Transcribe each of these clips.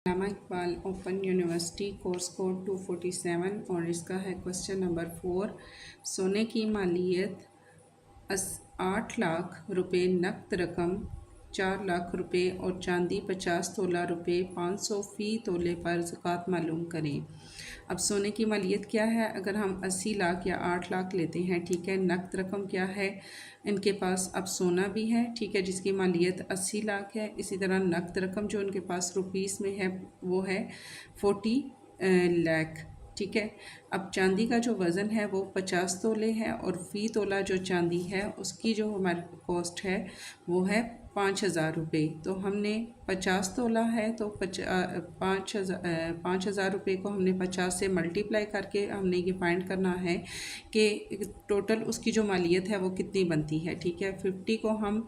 अल्लामा Iqbal open university course code 247 और इसका है क्वेश्चन नंबर 4। सोने की मालियत 8 लाख रुपए नकद रकम 4 लाख रुपए और चांदी 50 तोला रुपए 500 फ़ी तोले पर ज़कात मालूम करें। अब सोने की मालियत क्या है? अगर हम 80 लाख या 8 लाख लेते हैं, ठीक है। नकद रकम क्या है इनके पास? अब सोना भी है, ठीक है, जिसकी मालियत 80 लाख है। इसी तरह नकद रकम जो उनके पास रुपीस में है वो है 40 लाख, ठीक है। अब चांदी का जो वज़न है वो 50 तोले है और फ़ी तोला जो चांदी है उसकी जो हमारी कॉस्ट है वो है 5,000 रुपये। तो हमने 50 तोला है तो 5,000 रुपये को हमने 50 से मल्टीप्लाई करके हमने ये फाइंड करना है कि टोटल उसकी जो मालियत है वो कितनी बनती है, ठीक है। 50 को हम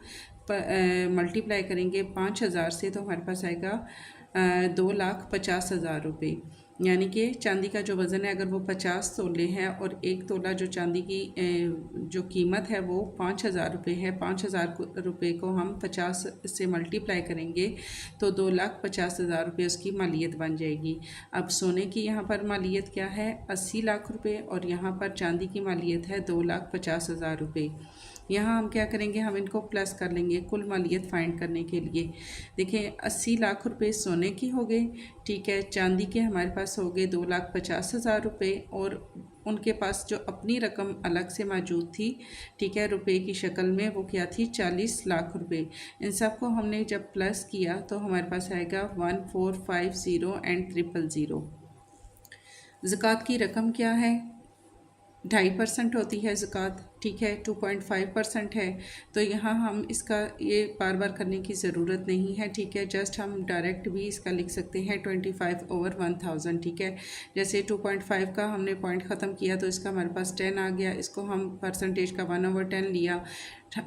मल्टीप्लाई करेंगे 5,000 से तो हमारे पास आएगा 2,50,000 रुपये। यानी कि चांदी का जो वज़न है अगर वो 50 तोले है और 1 तोला जो चांदी की जो कीमत है वो 5,000 रुपये है। 5,000 रुपये को हम 50 से मल्टीप्लाई करेंगे तो 2,50,000 रुपये उसकी मालियत बन जाएगी। अब सोने की यहाँ पर मालियत क्या है? 80 लाख रुपये और यहाँ पर चांदी की मालियत है 2,50,000 रुपये। यहाँ हम क्या करेंगे, हम इनको प्लस कर लेंगे कुल मालियत फाइंड करने के लिए। देखें 80 लाख रुपए सोने की हो गए, ठीक है। चांदी के हमारे पास हो गए 2,50,000 रुपये और उनके पास जो अपनी रकम अलग से मौजूद थी, ठीक है, रुपए की शक्ल में, वो क्या थी? 40 लाख रुपए। इन सब को हमने जब प्लस किया तो हमारे पास आएगा 1450 एंड 000। ज़कात की रकम क्या है? 2.5% होती है ज़कात, ठीक है। 2.5% है तो यहाँ हम इसका ये बार बार करने की ज़रूरत नहीं है, ठीक है। जस्ट हम डायरेक्ट भी इसका लिख सकते हैं 25/1000, ठीक है। जैसे 2.5 का हमने पॉइंट ख़त्म किया तो इसका हमारे पास 10 आ गया, इसको हम परसेंटेज का 1/10 लिया।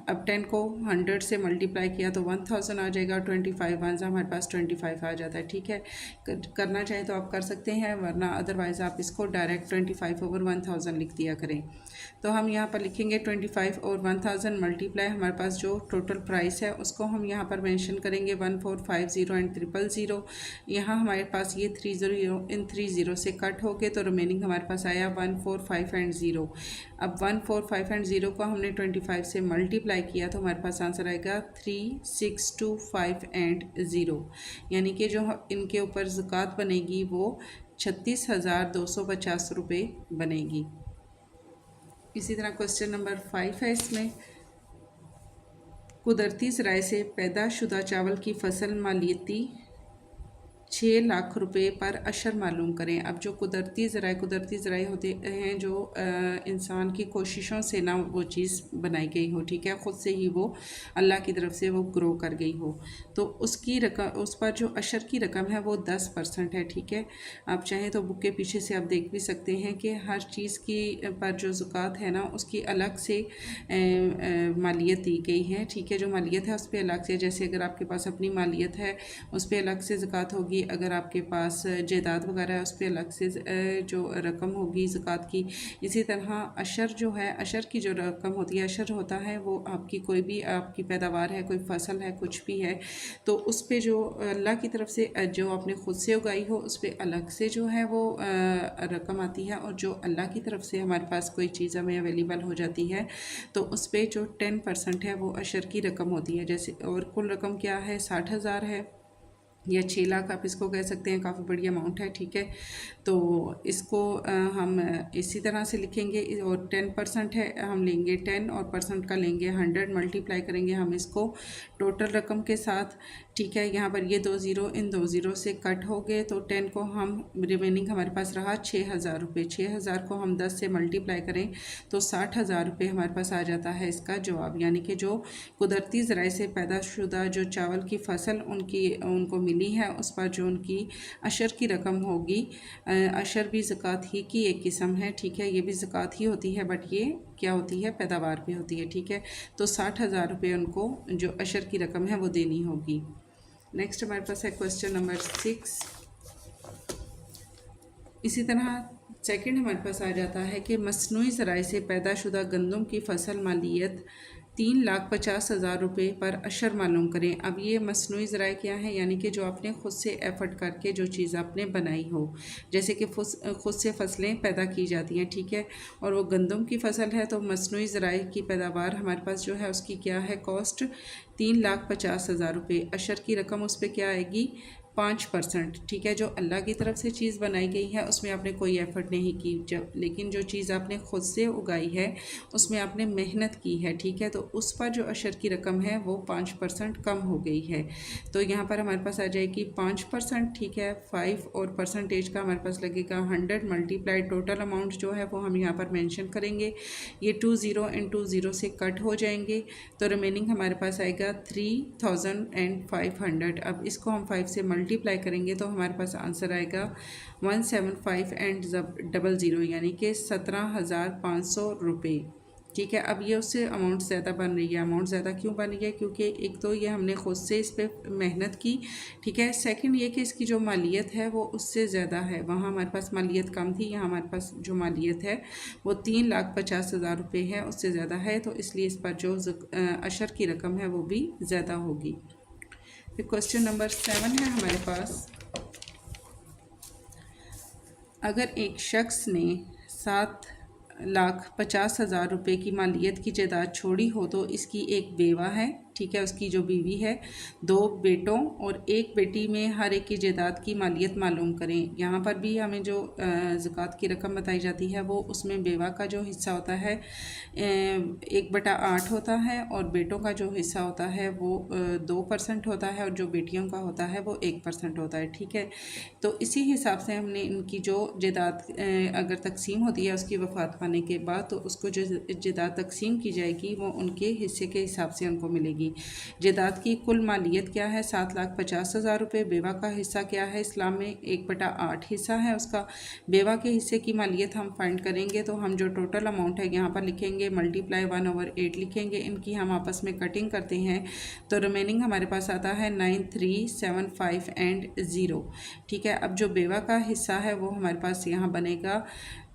अब 10 को 100 से मल्टीप्लाई किया तो 1000 आ जाएगा। 25 वन हमारे पास 25 आ जाता है, ठीक है। करना चाहे तो आप कर सकते हैं, वरना अदरवाइज़ आप इसको डायरेक्ट 25/1000 लिख दिया करें। तो हम यहाँ पर लिखेंगे 25/1000 मल्टीप्लाई हमारे पास जो टोटल प्राइस है उसको हम यहाँ पर मेंशन करेंगे 1450 एंड 000। यहाँ हमारे पास ये 30 इन 30 से कट हो गए तो रिमेनिंग हमारे पास आया 145 एंड 0। अब 145 एंड 0 को हमने 25 से मल्टीप्लाई किया तो हमारे पास आंसर आएगा 3625 एंड 0। यानी कि जो इनके ऊपर ज़कात बनेगी वो 36,250 रुपये बनेगी। इसी तरह क्वेश्चन नंबर 5 है, इसमें कुदरती ज़राए से पैदा शुदा चावल की फसल मालियती 6 लाख रुपए पर अशर मालूम करें। अब जो कुदरती ज़राए होते हैं जो इंसान की कोशिशों से ना वो चीज़ बनाई गई हो, ठीक है, ख़ुद से ही वो अल्लाह की तरफ से वो ग्रो कर गई हो, तो उसकी रकम, उस पर जो अशर की रकम है वो 10% है, ठीक है। आप चाहें तो बुक के पीछे से आप देख भी सकते हैं कि हर चीज़ की पर जो ज़कात है ना उसकी अलग से मालियत दी गई है, ठीक है। जो मालियत है उस पर अलग से, जैसे अगर आपके पास अपनी मालियत है उस पर अलग से ज़कात होगी, अगर आपके पास जायदाद वगैरह है उस पर अलग से जो रकम होगी ज़कात की। इसी तरह अशर जो है, अशर की जो रकम होती है, अशर होता है वो आपकी कोई भी आपकी पैदावार है, कोई फसल है, कुछ भी है, तो उस पर जो अल्लाह की तरफ से जो आपने ख़ुद से उगाई हो उस पर अलग से जो है वो रकम आती है, और जो अल्लाह की तरफ से हमारे पास कोई चीज़ हमें अवेलेबल हो जाती है तो उस पर जो 10% है वो अशर की रकम होती है। जैसे और कुल रकम क्या है? 60,000 है या 6 लाख आप इसको कह सकते हैं, काफ़ी बड़ी अमाउंट है, ठीक है। तो इसको हम इसी तरह से लिखेंगे, और 10% है, हम लेंगे 10 और परसेंट का लेंगे 100, मल्टीप्लाई करेंगे हम इसको टोटल रकम के साथ, ठीक है। यहाँ पर ये 2 ज़ीरो इन 2 ज़ीरो से कट हो गए तो 10 को हम रिमेनिंग हमारे पास रहा 6,000 रुपये। 6,000 को हम 10 से मल्टीप्लाई करें तो 60,000 रुपये हमारे पास आ जाता है इसका जवाब। यानी कि जो कुदरती ज़राए से पैदा शुदा जो चावल की फसल उनको मिली है उस पर जो उनकी अशर की रकम होगी, अशर भी ज़कात ही की एक किस्म है, ठीक है। ये भी ज़कात ही होती है बट ये क्या होती है? पैदावार पे होती है, ठीक है। तो 60,000 रुपये उनको जो अशर की रकम है वो देनी होगी। नेक्स्ट हमारे पास है क्वेश्चन नंबर 6। इसी तरह सेकंड हमारे पास आ जाता है कि मसनूई ज़राए से पैदा शुदा गंदम की फसल मालियत 3,50,000 रुपये पर अशर मालूम करें। अब ये मसनूई ज़राए क्या है, यानी कि जो आपने ख़ुद से एफ़र्ट करके जो चीज़ आपने बनाई हो, जैसे कि ख़ुद से फसलें पैदा की जाती हैं, ठीक है। और वो गंदम की फसल है तो मसनूई ज़राए की पैदावार हमारे पास जो है उसकी क्या है कॉस्ट 3,50,000 रुपये। अशर की रकम उस पर क्या आएगी 5%, ठीक है। जो अल्लाह की तरफ से चीज़ बनाई गई है उसमें आपने कोई एफ़र्ट नहीं की, जब लेकिन जो चीज़ आपने ख़ुद से उगाई है उसमें आपने मेहनत की है, ठीक है। तो उस पर जो अशर की रकम है वो 5% कम हो गई है। तो यहाँ पर हमारे पास आ जाएगी 5%, ठीक है। 5 और परसेंटेज का हमारे पास लगेगा 100 मल्टीप्लाई टोटल अमाउंट जो है वो हम यहाँ पर मेंशन करेंगे। ये 20 इंटू 0 से कट हो जाएंगे तो रिमेनिंग हमारे पास आएगा 3,500। अब इसको हम 5 से मल्टीप्लाई करेंगे तो हमारे पास आंसर आएगा 175 एंड 00, यानी कि 17,500 रुपये, ठीक है। अब ये उससे अमाउंट ज़्यादा बन रही है। अमाउंट ज़्यादा क्यों बन रही है, क्योंकि एक तो ये हमने ख़ुद से इस पर मेहनत की, ठीक है। सेकंड ये कि इसकी जो मालियत है वो उससे ज़्यादा है। वहाँ हमारे पास मालियत कम थी, यहाँ हमारे पास जो मालियत है वो 3,50,000 रुपये है, उससे ज़्यादा है। तो इसलिए इस पर जो अशर की रकम है वो भी ज़्यादा होगी। फिर क्वेश्चन नंबर 7 है हमारे पास। अगर एक शख्स ने 7,50,000 रुपये की मालियत की जायदाद छोड़ी हो तो इसकी एक बेवा है, ठीक है, उसकी जो बीवी है, 2 बेटों और 1 बेटी में हर एक की जायदाद की मालियत मालूम करें। यहाँ पर भी हमें जो ज़कात की रकम बताई जाती है वो उसमें बेवा का जो हिस्सा होता है 1/8 होता है और बेटों का जो हिस्सा होता है वो 2% होता है और जो बेटियों का होता है वो 1% होता है, ठीक है। तो इसी हिसाब से हमने इनकी जो जायदाद अगर तकसीम होती है उसकी वफ़ात पाने के बाद तो उसको जो जायदाद तकसीम की जाएगी वो उनके हिस्से के हिसाब से उनको मिलेगी। जायदाद की कुल मालियत क्या है 7,50,000 रुपये। बेवा का हिस्सा क्या है, इस्लाम में 1/8 हिस्सा है उसका। बेवा के हिस्से की मालियत हम फाइंड करेंगे तो हम जो टोटल अमाउंट है यहाँ पर लिखेंगे मल्टीप्लाई 1/8 लिखेंगे। इनकी हम आपस में कटिंग करते हैं तो रिमेनिंग हमारे पास आता है 9,375 एंड 0, ठीक है। अब जो बेवा का हिस्सा है वो हमारे पास यहाँ बनेगा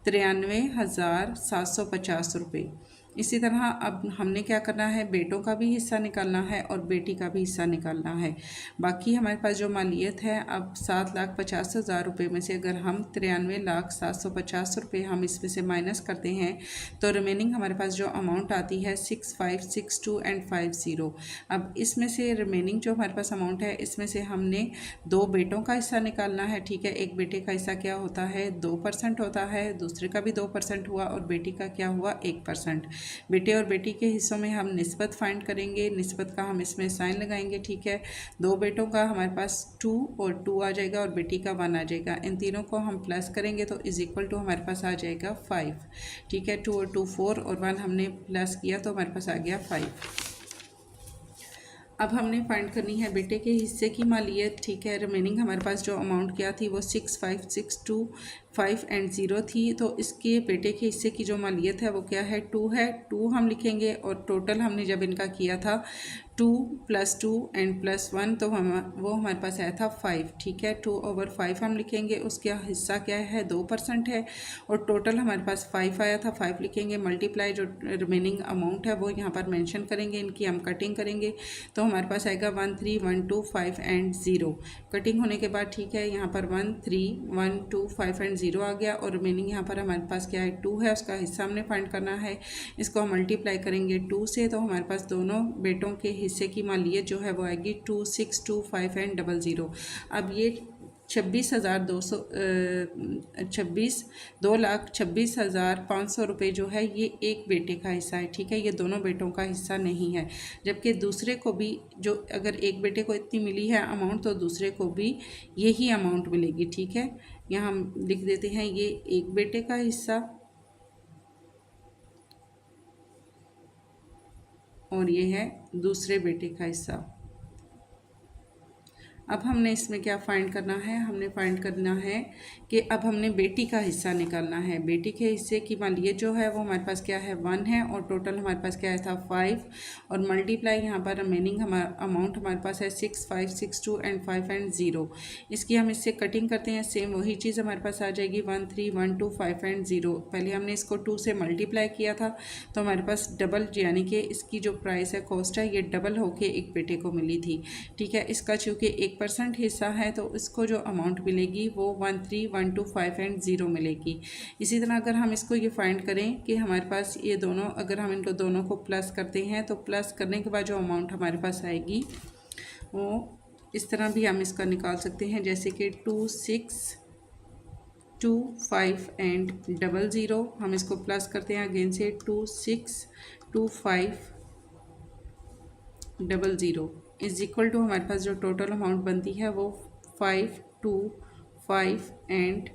93,750 रुपये। इसी तरह अब हमने क्या करना है, बेटों का भी हिस्सा निकालना है और बेटी का भी हिस्सा निकालना है। बाकी हमारे पास जो मालियत है अब 7,50,000 रुपये में से अगर हम 93,750 रुपये हम इसमें से माइनस करते हैं तो रिमेनिंग हमारे पास जो अमाउंट आती है 6562 एंड 50। अब इसमें से रिमेनिंग जो हमारे पास अमाउंट है इसमें से हमने 2 बेटों का हिस्सा निकालना है, ठीक है। एक बेटे का हिस्सा क्या होता है 2% होता है, दूसरे का भी 2% हुआ और बेटी का क्या हुआ 1%। बेटे और बेटी के हिस्सों में हम निस्बत फाइंड करेंगे, निस्बत का हम इसमें साइन लगाएंगे, ठीक है। 2 बेटों का हमारे पास 2 और 2 आ जाएगा और बेटी का 1 आ जाएगा। इन तीनों को हम प्लस करेंगे तो इज इक्वल टू हमारे पास आ जाएगा 5, ठीक है। 2 और 2 4 और 1 हमने प्लस किया तो हमारे पास आ गया 5। अब हमने फाइंड करनी है बेटे के हिस्से की मालियत, ठीक है। रिमेनिंग हमारे पास जो अमाउंट क्या थी वो 6562 एंड 0 थी। तो इसके बेटे के हिस्से की जो मालियत है वो क्या है 2 है, 2 हम लिखेंगे और टोटल हमने जब इनका किया था 2 + 2 एंड +1 तो वो हमारे पास आया था 5, ठीक है। 2/5 हम लिखेंगे, उसका हिस्सा क्या है 2% है और टोटल हमारे पास 5 आया था, 5 लिखेंगे। मल्टीप्लाई जो रिमेनिंग अमाउंट है वो यहाँ पर मेंशन करेंगे, इनकी हम कटिंग करेंगे तो हमारे पास आएगा 1 3 1 2 5 एंड 0। कटिंग होने के बाद ठीक है यहाँ पर 1 3 1 2 5 एंड 0 आ गया और रिमेनिंग यहाँ पर हमारे पास क्या है 2 है, उसका हिस्सा हमने फाइंड करना है। इसको हम मल्टीप्लाई करेंगे 2 से तो हमारे पास दोनों बेटों के हिस्से की मालियत जो है वो आएगी 2625 एंड 00। अब ये 2,26,500 रुपये जो है ये एक बेटे का हिस्सा है, ठीक है। ये दोनों बेटों का हिस्सा नहीं है, जबकि दूसरे को भी जो अगर एक बेटे को इतनी मिली है अमाउंट तो दूसरे को भी यही अमाउंट मिलेगी, ठीक है। यहाँ हम लिख देते हैं ये एक बेटे का हिस्सा और ये है दूसरे बेटे का हिस्सा। अब हमने इसमें क्या फाइंड करना है, हमने फाइंड करना है कि अब हमने बेटी का हिस्सा निकालना है। बेटी के हिस्से की मान लीजिए जो है वो हमारे पास क्या है 1 है, और टोटल हमारे पास क्या था 5, और मल्टीप्लाई यहाँ पर रिमेनिंग हमारा अमाउंट हमारे पास है 6, 5, 6, 2 एंड 5 एंड 0। इसकी हम इससे कटिंग करते हैं, सेम वही चीज़ हमारे पास आ जाएगी 1, 3, 1, 2, 5 एंड 0। पहले हमने इसको 2 से मल्टीप्लाई किया था तो हमारे पास डबल, यानी कि इसकी जो प्राइस है, कॉस्ट है, ये डबल होके एक बेटे को मिली थी। ठीक है, इसका चूँकि 1% हिस्सा है तो इसको जो अमाउंट मिलेगी वो 1, 3, 1, 2, 5 एंड 0 मिलेगी। इसी तरह अगर हम इसको ये फाइंड करें कि हमारे पास ये दोनों, अगर हम इनको दोनों को प्लस करते हैं तो प्लस करने के बाद जो अमाउंट हमारे पास आएगी वो इस तरह भी हम इसका निकाल सकते हैं, जैसे कि 2, 6, 2, 5 एंड 0, हम इसको प्लस करते हैं अगेन से 2, 6, 2, 5, 0 इज इक्वल टू हमारे पास जो टोटल अमाउंट बनती है वो 5, 2, 5 एंड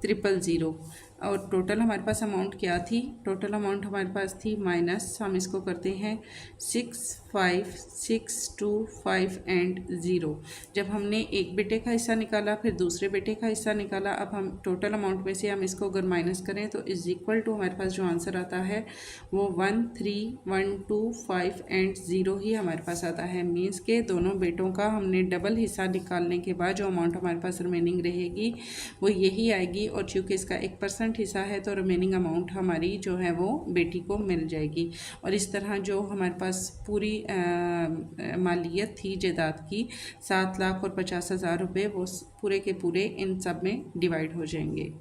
000। और टोटल हमारे पास अमाउंट क्या थी, टोटल अमाउंट हमारे पास थी माइनस, हम इसको करते हैं 6, 5, 6, 2, 5 एंड 0। जब हमने एक बेटे का हिस्सा निकाला फिर दूसरे बेटे का हिस्सा निकाला, अब हम टोटल अमाउंट में से हम इसको अगर माइनस करें तो इज इक्वल टू हमारे पास जो आंसर आता है वो 1, 3, 1, 2, 5 एंड 0 ही हमारे पास आता है। मीन्स के दोनों बेटों का हमने डबल हिस्सा निकालने के बाद जो अमाउंट हमारे पास रिमेनिंग रहेगी वो यही आएगी, और चूँकि इसका 1% हिस्सा है तो रिमेनिंग अमाउंट हमारी जो है वो बेटी को मिल जाएगी। और इस तरह जो हमारे पास पूरी मालियत थी जायदाद की 7,50,000 रुपये, वो पूरे के पूरे इन सब में डिवाइड हो जाएंगे।